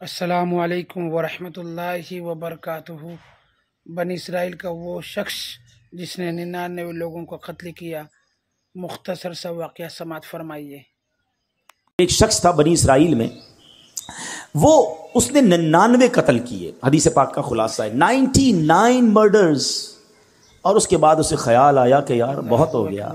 अस्सलामु अलैकुम वरहमतुल्लाहि वबरकातुहू। बनी इसराइल का वो शख्स जिसने 99 लोगों को कत्ल किया, मुख्तसर सा वाक़या समाअत फरमाइए। एक शख्स था बनी इसराइल में, वो उसने 99 कत्ल किए। हदीस पाक का खुलासा है 99 मर्डर्स। और उसके बाद उसे ख्याल आया कि यार बहुत हो गया,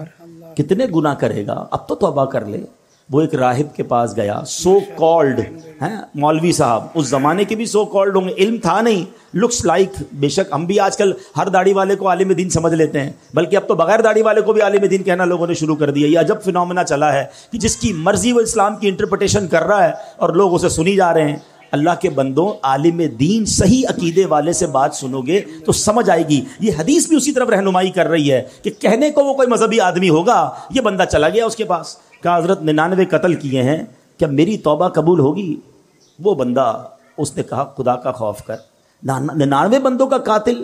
कितने गुनाह करेगा, अब तो तौबा कर ले। वो एक राहिब के पास गया, सो कॉल्ड हैं मौलवी साहब, उस जमाने के भी सो कॉल्ड होंगे, इल्म था नहीं, लुक्स लाइक। बेशक हम भी आजकल हर दाढ़ी वाले को आलिम दीन समझ लेते हैं, बल्कि अब तो बगैर दाढ़ी वाले को भी आलिम दीन कहना लोगों ने शुरू कर दिया। ये अजब फिनोमेना चला है कि जिसकी मर्जी वो इस्लाम की इंटरप्रिटेशन कर रहा है और लोग उसे सुनी जा रहे हैं। अल्लाह के बंदों, आलिम दीन सही अकीदे वाले से बात सुनोगे तो समझ आएगी। ये हदीस भी उसी तरफ रहनुमाई कर रही है कि कहने को वो कोई मजहबी आदमी होगा, ये बंदा चला गया उसके पास, कहा हजरत 99 कत्ल किए हैं, क्या मेरी तौबा कबूल होगी? वो बंदा, उसने कहा खुदा का खौफ कर, 99 बंदों का कातिल,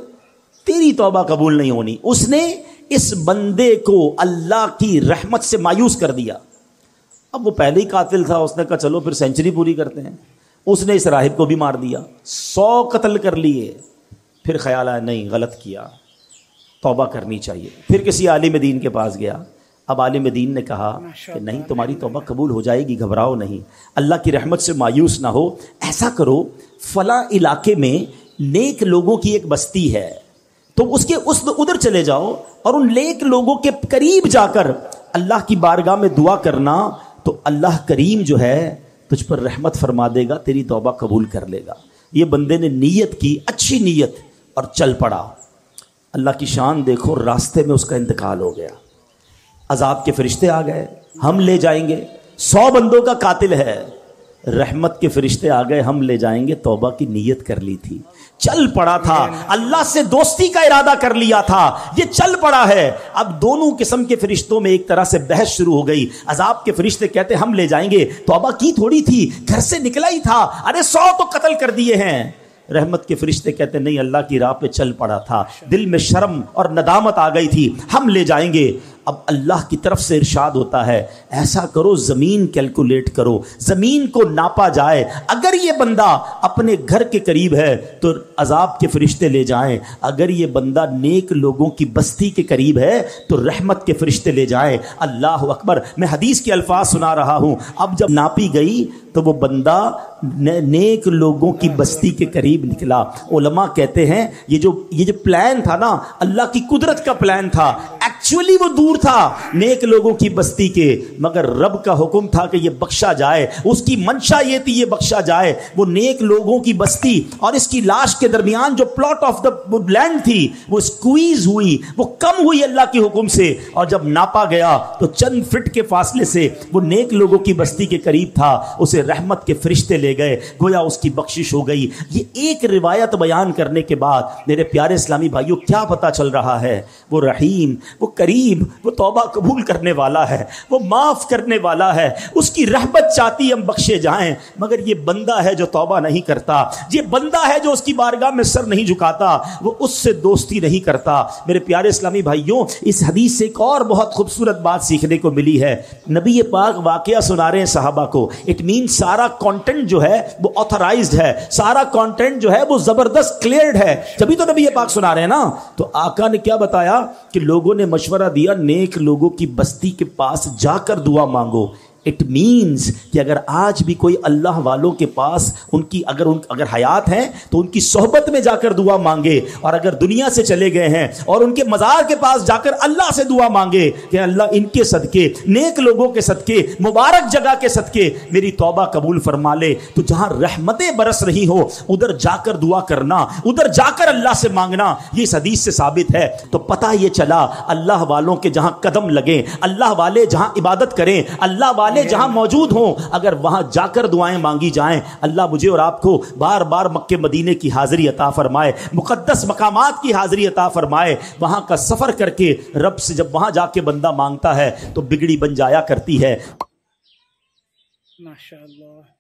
तेरी तौबा कबूल नहीं होनी। उसने इस बंदे को अल्लाह की रहमत से मायूस कर दिया। अब वो पहले ही कातिल था, उसने कहा चलो फिर सेंचुरी पूरी करते हैं। उसने इस राहिब को भी मार दिया, 100 कत्ल कर लिए। फिर ख्याल आया नहीं, गलत किया, तौबा करनी चाहिए। फिर किसी आलिम दीन के पास गया। अब आलिम दीन ने कहा कि नहीं, तुम्हारी तौबा कबूल हो जाएगी, घबराओ नहीं, अल्लाह की रहमत से मायूस ना हो। ऐसा करो, फला इलाके में नेक लोगों की एक बस्ती है, तो उसके उधर चले जाओ और उन नेक लोगों के करीब जाकर अल्लाह की बारगाह में दुआ करना, तो अल्लाह करीम जो है तुझ पर रहमत फरमा देगा, तेरी तौबा कबूल कर लेगा। ये बंदे ने नीयत की, अच्छी नीयत, और चल पड़ा। अल्लाह की शान देखो, रास्ते में उसका इंतकाल हो गया। अजाब के फरिश्ते आ गए, हम ले जाएंगे, 100 बंदों का कातिल है। रहमत के फरिश्ते आ गए, हम ले जाएंगे, तौबा की नीयत कर ली थी, चल पड़ा था, अल्लाह से दोस्ती का इरादा कर लिया था, ये चल पड़ा है। अब दोनों किस्म के फरिश्तों में एक तरह से बहस शुरू हो गई। अजाब के फरिश्ते कहते हम ले जाएंगे, तौबा की थोड़ी थी, घर से निकला ही था, अरे 100 तो कत्ल कर दिए हैं। रहमत के फरिश्ते कहते नहीं, अल्लाह की राह पे चल पड़ा था, दिल में शर्म और नदामत आ गई थी, हम ले जाएंगे। अब अल्लाह की तरफ से इरशाद होता है, ऐसा करो, जमीन कैलकुलेट करो, जमीन को नापा जाए, अगर ये बंदा अपने घर के करीब है तो अजाब के फरिश्ते ले जाएं, अगर ये बंदा नेक लोगों की बस्ती के करीब है तो रहमत के फरिश्ते ले जाएं। अल्लाह अकबर। मैं हदीस के अल्फाज सुना रहा हूं। अब जब नापी गई तो वो बंदा नेक लोगों की बस्ती के करीब निकला। उलमा कहते हैं ये जो प्लान था ना, अल्लाह की कुदरत का प्लान था, एक्चुअली वो दूर था नेक लोगों की बस्ती के, मगर रब का हुक्म था कि ये बख्शा जाए, उसकी मंशा ये थी ये बख्शा जाए। वो नेक लोगों की बस्ती और इसकी लाश के दरमियान जो प्लॉट ऑफ द लैंड थी वो स्क्वीज हुई, वो कम हुई अल्लाह के हुक्म से, और जब नापा गया तो चंद फीट के फासले से वो नेक लोगों की बस्ती के करीब था। उसे रहमत के फरिश्ते ले गए, गोया उसकी बख्शिश हो गई। ये एक रिवायत बयान करने के बाद मेरे प्यारे इस्लामी भाइयों क्या पता चल रहा है? वो रहीम, वो करीम, वो तौबा कबूल करने वाला है, वो माफ करने वाला है, उसकी रहमत चाहती हम बख्शे जाएं। मगर ये बंदा है जो तौबा नहीं करता, ये बंदा है जो उसकी बारगाह में सर नहीं झुकाता, वो उससे दोस्ती नहीं करता। मेरे प्यारे इस्लामी भाइयों, इस हदीस से एक और बहुत खूबसूरत बात सीखने को मिली है। नबी पाक वाकया सुना रहे हैं सहाबा को, इट मीन सारा कंटेंट जो है वो ऑथराइज्ड है, सारा कंटेंट जो है वो जबरदस्त क्लियर्ड है, तभी तो नबी पाक सुना रहे हैं ना। तो आका ने क्या बताया कि लोगों ने मशवरा दिया, नेक लोगों की बस्ती के पास जाकर दुआ मांगो। इट मीन्स कि अगर आज भी कोई अल्लाह वालों के पास उनकी अगर हयात है तो उनकी सोहबत में जाकर दुआ मांगे, और अगर दुनिया से चले गए हैं और उनके मज़ार के पास जाकर अल्लाह से दुआ मांगे कि अल्लाह इनके सदके, नेक लोगों के सदके, मुबारक जगह के सदके मेरी तौबा कबूल फरमा ले। तो जहां रहमतें बरस रही हो उधर जाकर दुआ करना, उधर जाकर अल्लाह से मांगना, ये इस हदीस से साबित है। तो पता ये चला, अल्लाह वालों के जहां कदम लगे, अल्लाह वाले जहां इबादत करें, अल्लाह वाले जहां मौजूद हों, अगर वहां जाकर दुआएं मांगी जाएं, अल्लाह मुझे और आपको बार बार मक्के मदीने की हाजिरी अता फरमाए, मुकद्दस मकामात की हाजिरी अता फरमाए। वहां का सफर करके रब से जब वहां जाके बंदा मांगता है तो बिगड़ी बन जाया करती है। माशाअल्लाह।